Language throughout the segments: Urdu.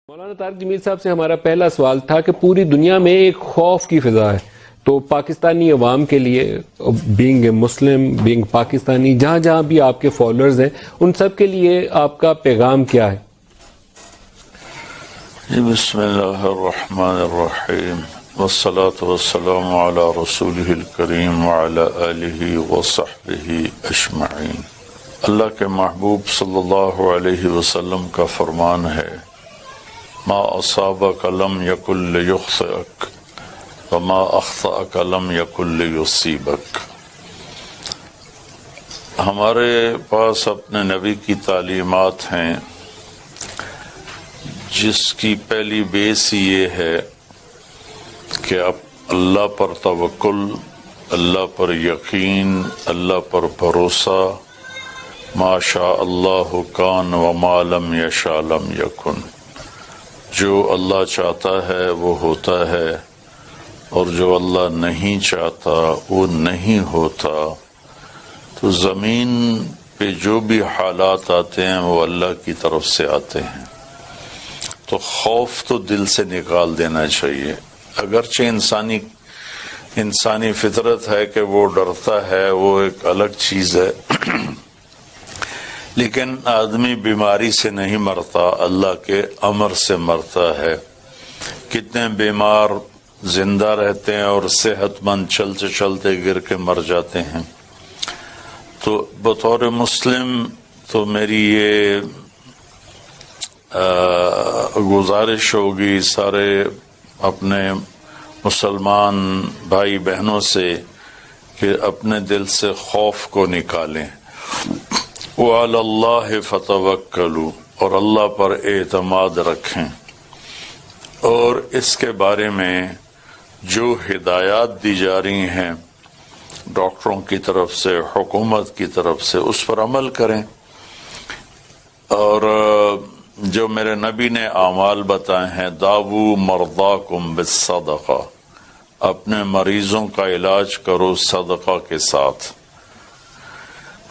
مولانا طارق جمیل صاحب سے ہمارا پہلا سوال تھا کہ پوری دنیا میں ایک خوف کی فضا ہے، تو پاکستانی عوام کے لیے being a Muslim, being Pakistani, جہاں جہاں بھی آپ کے فالوورز ہیں، ان سب کے لیے آپ کا پیغام کیا ہے؟ بسم اللہ الرحمن الرحیم والصلاة والسلام علی رسولہ الکریم وعلی آلہ وصحبہ اجمعین۔ اللہ کے محبوب صلی اللہ علیہ وسلم کا فرمان ہے، ما اصابک لم یکن لیخطئک وما اخطأک لم یکن لیصیبک۔ ہمارے پاس اپنے نبی کی تعلیمات ہیں، جس کی پہلی بیس یہ ہے کہ اب اللہ پر توکل، اللہ پر یقین، اللہ پر بھروسہ، ما شاء اللہ کان وما لم یشاء لم یکن۔ جو اللہ چاہتا ہے وہ ہوتا ہے، اور جو اللہ نہیں چاہتا وہ نہیں ہوتا۔ تو زمین پہ جو بھی حالات آتے ہیں وہ اللہ کی طرف سے آتے ہیں، تو خوف تو دل سے نکال دینا چاہیے۔ اگرچہ انسانی فطرت ہے کہ وہ ڈرتا ہے، وہ ایک الگ چیز ہے، لیکن آدمی بیماری سے نہیں مرتا، اللہ کے امر سے مرتا ہے۔ کتنے بیمار زندہ رہتے ہیں اور صحت مند چلتے چلتے گر کے مر جاتے ہیں۔ تو بطور مسلم تو میری یہ گزارش ہوگی سارے اپنے مسلمان بھائی بہنوں سے کہ اپنے دل سے خوف کو نکالیں۔ وعلی اللہ فتوکلوا، اور اللہ پر اعتماد رکھیں، اور اس کے بارے میں جو ہدایات دی جا رہی ہیں ڈاکٹروں کی طرف سے، حکومت کی طرف سے، اس پر عمل کریں۔ اور جو میرے نبی نے اعمال بتائے ہیں، داووا مرضاکم بالصدقہ، اپنے مریضوں کا علاج کرو صدقہ کے ساتھ۔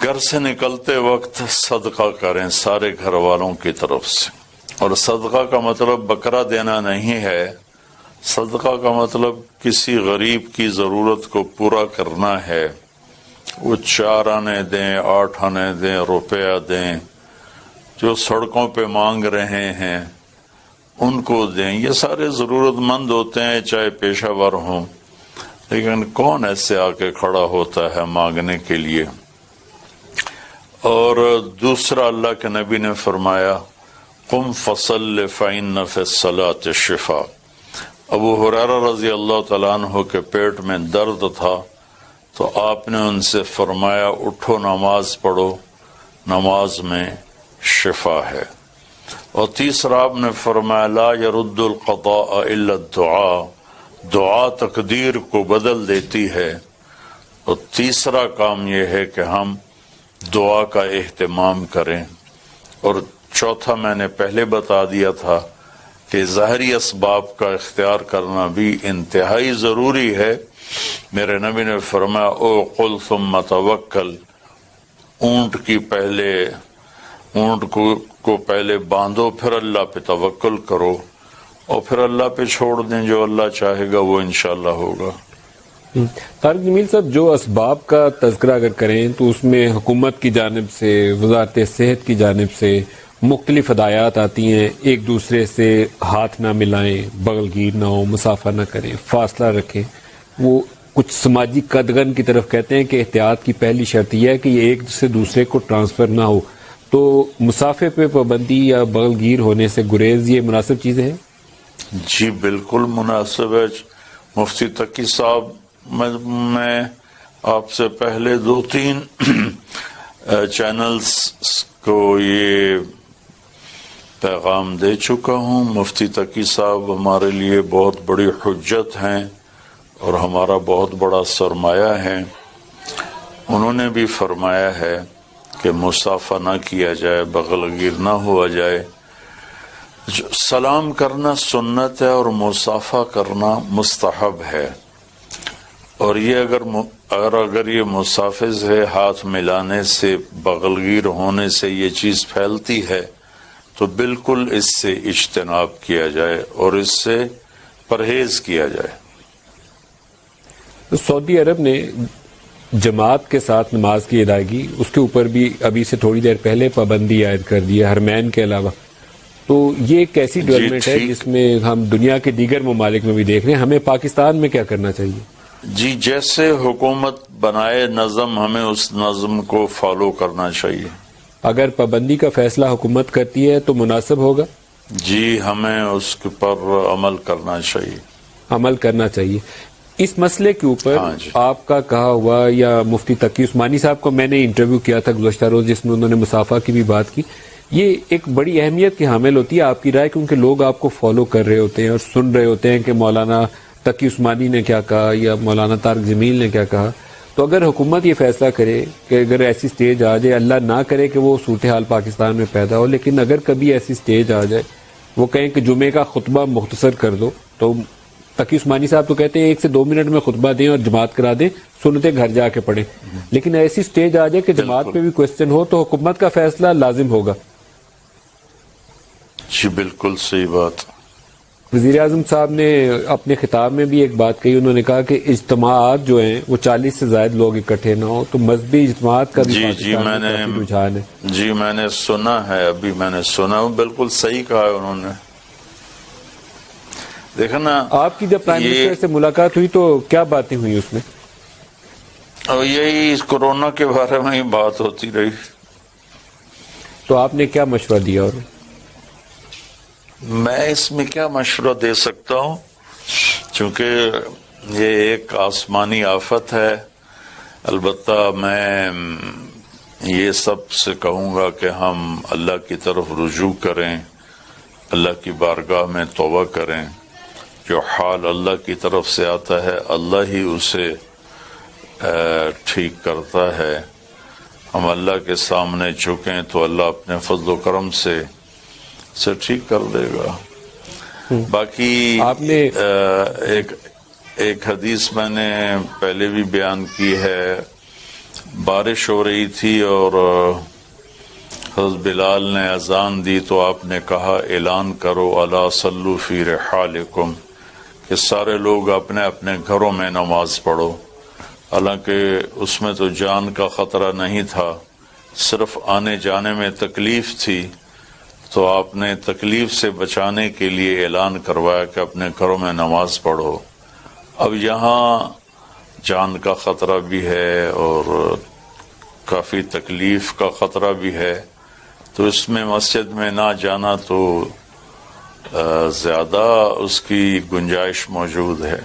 گھر سے نکلتے وقت صدقہ کریں سارے گھر والوں کی طرف سے۔ اور صدقہ کا مطلب بکرا دینا نہیں ہے، صدقہ کا مطلب کسی غریب کی ضرورت کو پورا کرنا ہے۔ وہ 4 آنے دیں، 8 آنے دیں، روپیہ دیں، جو سڑکوں پہ مانگ رہے ہیں ان کو دیں۔ یہ سارے ضرورت مند ہوتے ہیں، چاہے پیشہ ور ہوں، لیکن کون ایسے آ کے کھڑا ہوتا ہے مانگنے کے لیے؟ اور دوسرا، اللہ کے نبی نے فرمایا، قم فصل فإن فی الصلاۃ شفاء۔ ابو ہریرہ رضی اللہ تعالیٰ عنہ کے پیٹ میں درد تھا، تو آپ نے ان سے فرمایا، اٹھو نماز پڑھو، نماز میں شفا ہے۔ اور تیسرا آپ نے فرمایا، لا يرد القضاء الا الدعاء، دعا تقدیر کو بدل دیتی ہے۔ اور تیسرا کام یہ ہے کہ ہم دعا کا اہتمام کریں۔ اور چوتھا میں نے پہلے بتا دیا تھا کہ ظاہری اسباب کا اختیار کرنا بھی انتہائی ضروری ہے۔ میرے نبی نے فرمایا، او قل ثم توکل، اونٹ کو پہلے باندھو، پھر اللہ پہ توکل کرو، اور پھر اللہ پہ چھوڑ دیں، جو اللہ چاہے گا وہ انشاءاللہ ہوگا۔ طارق جمیل صاحب، جو اسباب کا تذکرہ اگر کریں تو اس میں حکومت کی جانب سے، وزارت صحت کی جانب سے مختلف ہدایات آتی ہیں، ایک دوسرے سے ہاتھ نہ ملائیں، بغل گیر نہ ہو، مسافہ نہ کریں، فاصلہ رکھیں۔ وہ کچھ سماجی قدغن کی طرف کہتے ہیں کہ احتیاط کی پہلی شرط یہ ہے کہ یہ ایک سے دوسرے کو ٹرانسفر نہ ہو۔ تو مسافے پہ پابندی یا بغل گیر ہونے سے گریز، یہ مناسب چیزیں ہیں؟ جی بالکل مناسب ہے۔ مفتی تقی صاحب، میں آپ سے پہلے 2-3 چینلز کو یہ پیغام دے چکا ہوں۔ مفتی تقی صاحب ہمارے لیے بہت بڑی حجت ہیں اور ہمارا بہت بڑا سرمایہ ہے۔ انہوں نے بھی فرمایا ہے کہ مسافہ نہ کیا جائے، بغل گیر نہ ہوا جائے۔ سلام کرنا سنت ہے اور مسافہ کرنا مستحب ہے۔ اور یہ اگر یہ مسافہ ہے، ہاتھ ملانے سے، بغل گیر ہونے سے یہ چیز پھیلتی ہے، تو بالکل اس سے اجتناب کیا جائے اور اس سے پرہیز کیا جائے. تو سعودی عرب نے جماعت کے ساتھ نماز کی ادائیگی اس کے اوپر بھی ابھی سے تھوڑی دیر پہلے پابندی عائد کر دی ہے حرمین کے علاوہ. تو یہ ایک ایسی ڈیولپمنٹ ہے جس میں ہم دنیا کے دیگر ممالک میں بھی دیکھ رہے ہیں. ہمیں پاکستان میں کیا کرنا چاہیے؟ جی جیسے حکومت بنائے نظم ہمیں اس نظم کو فالو کرنا چاہیے. اگر پابندی کا فیصلہ حکومت کرتی ہے تو مناسب ہوگا؟ جی ہمیں اس پر عمل کرنا چاہیے. عمل کرنا چاہیے. اس مسئلے کے اوپر جی. آپ کا کہا ہوا یا مفتی تقی عثمانی صاحب کو میں نے انٹرویو کیا تھا گزشتہ روز جس میں انہوں نے مسافہ کی بھی بات کی. یہ ایک بڑی اہمیت کی حامل ہوتی ہے آپ کی رائے کیونکہ لوگ آپ کو فالو کر رہے ہوتے ہیں اور سن رہے ہوتے ہیں کہ مولانا تقی عثمانی نے کیا کہا یا مولانا طارق جمیل نے کیا کہا. تو اگر حکومت یہ فیصلہ کرے کہ اگر ایسی سٹیج آ جائے، اللہ نہ کرے کہ وہ صورتحال پاکستان میں پیدا ہو، لیکن اگر کبھی ایسی سٹیج آ جائے وہ کہیں کہ جمعے کا خطبہ مختصر کر دو، تو تقی عثمانی صاحب تو کہتے ہیں 1 سے 2 منٹ میں خطبہ دیں اور جماعت کرا دیں، سنتیں گھر جا کے پڑھیں. لیکن ایسی سٹیج آ جائے کہ جماعت پہ بھی کوشچن ہو تو حکومت کا فیصلہ لازم ہوگا. جی بالکل صحیح بات. وزیر اعظم صاحب نے اپنے خطاب میں بھی ایک بات کہی، انہوں نے کہا کہ اجتماعات جو ہیں وہ 40 سے زائد لوگ اکٹھے نہ ہو، تو مذہبی اجتماعات کا بھی پاکستان میں کافی رجحان ہے. جی میں نے سنا ہے، ابھی میں نے سنا، بالکل صحیح کہا ہے انہوں نے. دیکھا نا آپ کی جب پرائم منسٹر سے ملاقات ہوئی تو کیا باتیں ہوئی اس میں؟ اور یہی کورونا کے بارے میں ہی بات ہوتی رہی. تو آپ نے کیا مشورہ دیا؟ اور میں اس میں کیا مشورہ دے سکتا ہوں، چونکہ یہ ایک آسمانی آفت ہے. البتہ میں یہ سب سے کہوں گا کہ ہم اللہ کی طرف رجوع کریں، اللہ کی بارگاہ میں توبہ کریں. جو حال اللہ کی طرف سے آتا ہے اللہ ہی اسے ٹھیک کرتا ہے. ہم اللہ کے سامنے جھکیں تو اللہ اپنے فضل و کرم سے ٹھیک کر دے گا. باقی آپ نے ایک حدیث میں نے پہلے بھی بیان کی ہے. بارش ہو رہی تھی اور حضرت بلال نے اذان دی تو آپ نے کہا اعلان کرو الا صلوا فی رحالکم، کہ سارے لوگ اپنے اپنے گھروں میں نماز پڑھو. حالانکہ اس میں تو جان کا خطرہ نہیں تھا، صرف آنے جانے میں تکلیف تھی، تو آپ نے تکلیف سے بچانے کے لیے اعلان کروایا کہ اپنے گھروں میں نماز پڑھو. اب یہاں جان کا خطرہ بھی ہے اور کافی تکلیف کا خطرہ بھی ہے، تو اس میں مسجد میں نہ جانا تو زیادہ اس کی گنجائش موجود ہے.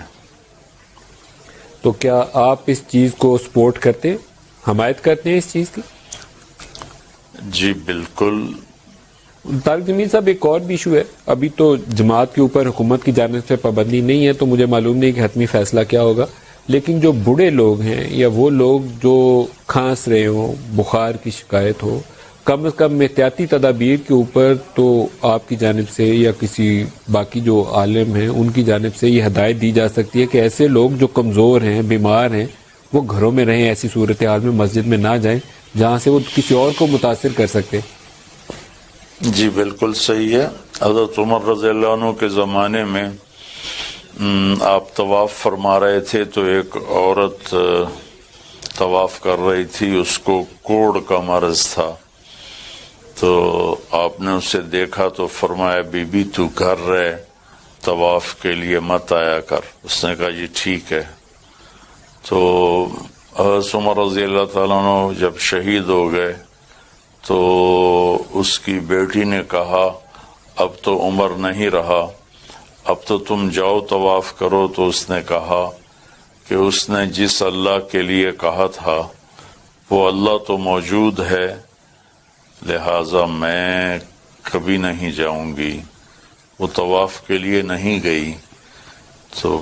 تو کیا آپ اس چیز کو سپورٹ کرتے ہیں، حمایت کرتے ہیں اس چیز کی؟ جی بالکل. طارق جمیل صاحب ایک اور بھی ایشو ہے، ابھی تو جماعت کے اوپر حکومت کی جانب سے پابندی نہیں ہے تو مجھے معلوم نہیں کہ حتمی فیصلہ کیا ہوگا، لیکن جو بوڑھے لوگ ہیں یا وہ لوگ جو کھانس رہے ہوں، بخار کی شکایت ہو، کم از کم احتیاطی تدابیر کے اوپر تو آپ کی جانب سے یا کسی باقی جو عالم ہیں ان کی جانب سے یہ ہدایت دی جا سکتی ہے کہ ایسے لوگ جو کمزور ہیں، بیمار ہیں، وہ گھروں میں رہیں، ایسی صورتحال میں مسجد میں نہ جائیں جہاں سے وہ کسی اور کو متاثر کر سکتے. جی بالکل صحیح ہے. حضرت عمر رضی اللہ عنہ کے زمانے میں آپ طواف فرما رہے تھے تو ایک عورت طواف کر رہی تھی، اس کو کوڑ کا مرض تھا، تو آپ نے اسے دیکھا تو فرمایا بی بی تو گھر رہے، طواف کے لیے مت آیا کر. اس نے کہا جی ٹھیک ہے. تو حضرت عمر رضی اللہ تعالیٰ عنہ جب شہید ہو گئے تو اس کی بیٹی نے کہا اب تو عمر نہیں رہا، اب تو تم جاؤ طواف کرو. تو اس نے کہا کہ اس نے جس اللہ کے لیے کہا تھا وہ اللہ تو موجود ہے، لہذا میں کبھی نہیں جاؤں گی. وہ طواف کے لیے نہیں گئی. تو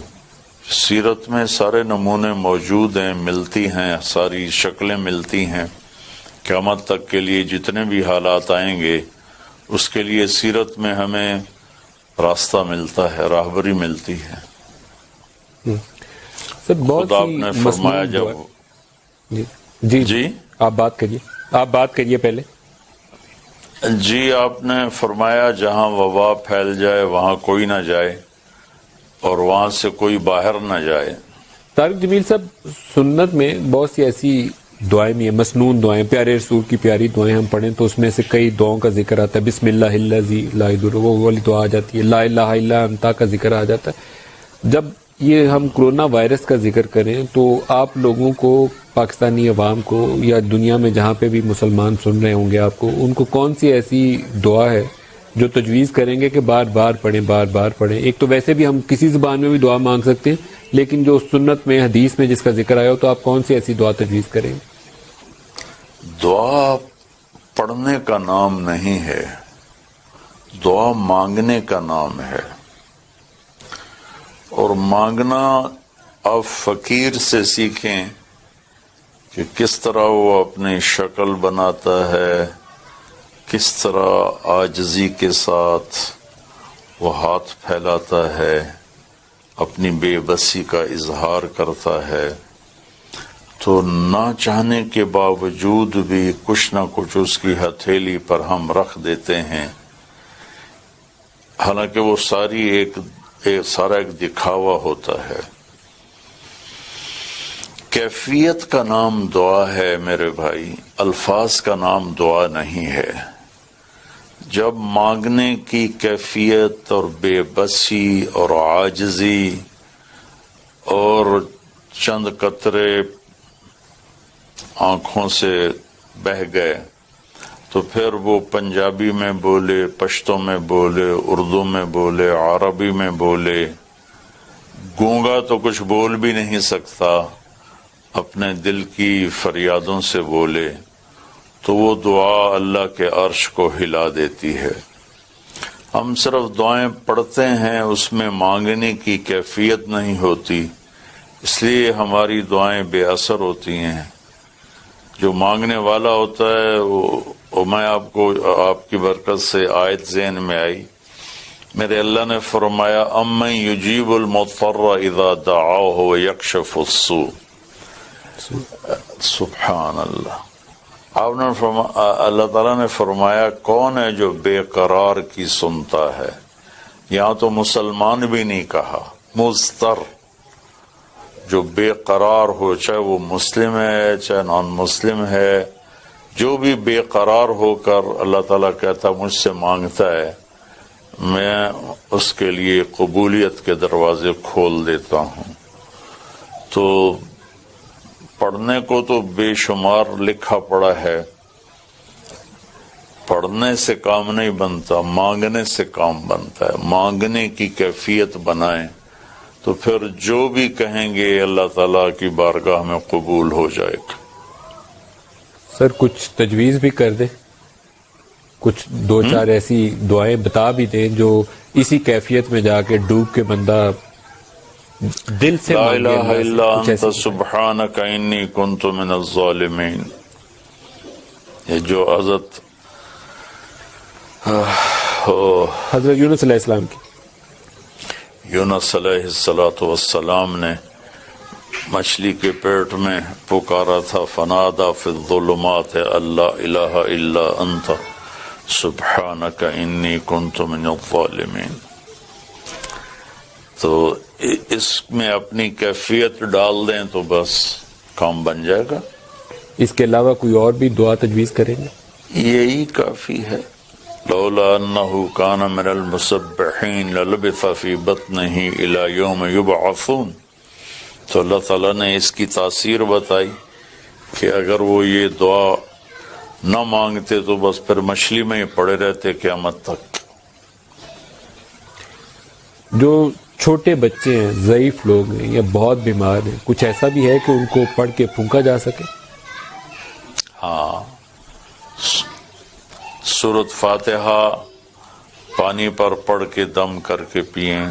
سیرت میں سارے نمونے موجود ہیں، ملتی ہیں، ساری شکلیں ملتی ہیں. قیامت تک کے لیے جتنے بھی حالات آئیں گے اس کے لیے سیرت میں ہمیں راستہ ملتا ہے، راہبری ملتی ہے. خود آپ نے فرمایا جب جی آپ بات کریے پہلے. جی آپ نے فرمایا جہاں وبا پھیل جائے وہاں کوئی نہ جائے اور وہاں سے کوئی باہر نہ جائے. طارق جمیل صاحب، سنت میں بہت سی ایسی دعائیں بھی ہیں، مسنون دعائیں، پیارے رسول کی پیاری دعائیں ہم پڑھیں تو اس میں سے کئی دعاؤں کا ذکر آتا ہے. بسم اللہ الذی لا یضر، وہ والی دعا آ جاتی ہے. لا الہ الا انت کا ذکر آ جاتا ہے. جب یہ ہم کرونا وائرس کا ذکر کریں تو آپ لوگوں کو، پاکستانی عوام کو یا دنیا میں جہاں پہ بھی مسلمان سن رہے ہوں گے آپ کو، ان کو کون سی ایسی دعا ہے جو تجویز کریں گے کہ بار بار پڑھیں، بار بار پڑھیں؟ ایک تو ویسے بھی ہم کسی زبان میں بھی دعا مانگ سکتے ہیں، لیکن جو سنت میں، حدیث میں جس کا ذکر آیا ہو، تو آپ کون سی ایسی دعا تجویز کریں؟ دعا پڑھنے کا نام نہیں ہے، دعا مانگنے کا نام ہے. اور مانگنا آپ فقیر سے سیکھیں کہ کس طرح وہ اپنی شکل بناتا ہے، کس طرح عاجزی کے ساتھ وہ ہاتھ پھیلاتا ہے، اپنی بے بسی کا اظہار کرتا ہے. تو نہ چاہنے کے باوجود بھی کچھ نہ کچھ اس کی ہتھیلی پر ہم رکھ دیتے ہیں، حالانکہ وہ سارا ایک دکھاوا ہوتا ہے. کیفیت کا نام دعا ہے میرے بھائی، الفاظ کا نام دعا نہیں ہے. جب مانگنے کی کیفیت اور بے بسی اور عاجزی اور چند قطرے آنکھوں سے بہہ گئے تو پھر وہ پنجابی میں بولے، پشتو میں بولے، اردو میں بولے، عربی میں بولے. گونگا تو کچھ بول بھی نہیں سکتا، اپنے دل کی فریادوں سے بولے تو وہ دعا اللہ کے عرش کو ہلا دیتی ہے. ہم صرف دعائیں پڑھتے ہیں، اس میں مانگنے کی کیفیت نہیں ہوتی، اس لیے ہماری دعائیں بے اثر ہوتی ہیں. جو مانگنے والا ہوتا ہے وہ میں آپ کی برکت سے آیت ذہن میں آئی. میرے اللہ نے فرمایا امن یجیب المضطر اذا دعاہ ویکشف السوء. سبحان اللہ. آپ نے اللہ تعالیٰ نے فرمایا کون ہے جو بے قرار کی سنتا ہے. یہاں تو مسلمان بھی نہیں کہا، مضطر، جو بے قرار ہو، چاہے وہ مسلم ہے چاہے نان مسلم ہے، جو بھی بے قرار ہو کر اللہ تعالیٰ کہتا مجھ سے مانگتا ہے، میں اس کے لیے قبولیت کے دروازے کھول دیتا ہوں. تو پڑھنے کو تو بے شمار لکھا پڑا ہے، پڑھنے سے کام نہیں بنتا، مانگنے سے کام بنتا ہے. مانگنے کی کیفیت بنائیں تو پھر جو بھی کہیں گے اللہ تعالیٰ کی بارگاہ میں قبول ہو جائے گا. سر کچھ تجویز بھی کر دیں، کچھ دو چار ایسی دعائیں بتا بھی دیں جو اسی کیفیت میں جا کے ڈوب کے بندہ دل سے لا مانگے. الہ الا کچھ انت ایسی سبحانک انی کنت من الظالمین. یہ جو حضرت حضرت یونس علیہ السلام کی، یونس علیہ السلام نے مچھلی کے پیٹ میں پکارا تھا، فنادا فی الظلمات اللہ الہ الا انت سبحانک انی کنت من الظالمین. تو اس میں اپنی کیفیت ڈال دیں تو بس کام بن جائے گا. اس کے علاوہ کوئی اور بھی دعا تجویز کریں گے؟ یہی کافی ہے. لولا انہ کان من المسبحین للبث فی بطنہ الی یوم یبعثون. تو اللہ تعالیٰ نے اس کی تاثیر بتائی کہ اگر وہ یہ دعا نہ مانگتے تو بس پھر مچھلی میں ہی پڑے رہتے قیامت تک. جو چھوٹے بچے ہیں، ضعیف لوگ ہیں یا بہت بیمار ہیں، کچھ ایسا بھی ہے کہ ان کو پڑھ کے پھونکا جا سکے؟ ہاں، سورۃ فاتحہ پانی پر پڑھ کے دم کر کے پئیں.